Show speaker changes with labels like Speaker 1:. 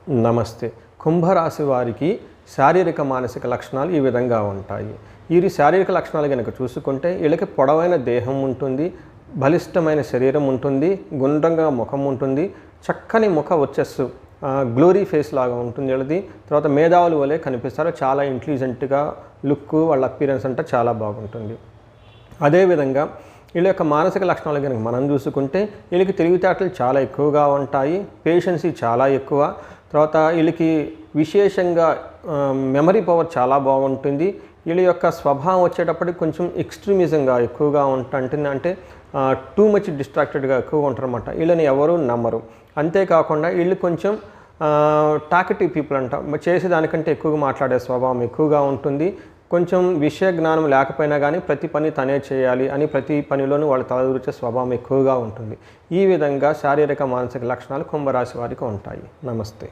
Speaker 1: నమస్తే. కుంభరాశి వారికి శారీరక, మానసిక లక్షణాలు ఈ విధంగా ఉంటాయి. వీరి శారీరక లక్షణాలు గనుక చూసుకుంటే వీళ్ళకి పొడవైన దేహం ఉంటుంది, బలిష్టమైన శరీరం ఉంటుంది, గుండ్రంగా ముఖం ఉంటుంది, చక్కని ముఖ వచ్చస్సు గ్లోరీ ఫేస్ లాగా ఉంటుంది వీళ్ళది. తర్వాత మేధావుల వలె కనిపిస్తారు. చాలా ఇంటెలిజెంట్గా లుక్, వాళ్ళ అపీరెన్స్ అంటే చాలా బాగుంటుంది. అదేవిధంగా వీళ్ళ యొక్క మానసిక లక్షణాలు కనుక మనం చూసుకుంటే వీళ్ళకి తెలివితేటలు చాలా ఎక్కువగా ఉంటాయి, పేషెన్సీ చాలా ఎక్కువ. తర్వాత వీళ్ళకి విశేషంగా మెమరీ పవర్ చాలా బాగుంటుంది. వీళ్ళ యొక్క స్వభావం వచ్చేటప్పటికి కొంచెం ఎక్స్ట్రీమిజంగా ఎక్కువగా ఉంటుంది. అంటే టూ మచ్ డిస్ట్రాక్టెడ్గా ఎక్కువగా ఉంటారన్నమాట. వీళ్ళని ఎవరు నమ్మరు. అంతేకాకుండా వీళ్ళు కొంచెం టాకటివ్ పీపుల్ అంట, చేసేదానికంటే ఎక్కువగా మాట్లాడే స్వభావం ఎక్కువగా ఉంటుంది. కొంచెం విషయ జ్ఞానం లేకపోయినా కానీ ప్రతి పని తనే చేయాలి అని ప్రతి పనిలోనూ వాళ్ళు తలదూర్చే స్వభావం ఎక్కువగా ఉంటుంది. ఈ విధంగా శారీరక, మానసిక లక్షణాలు కుంభరాశి వారికి ఉంటాయి. నమస్తే.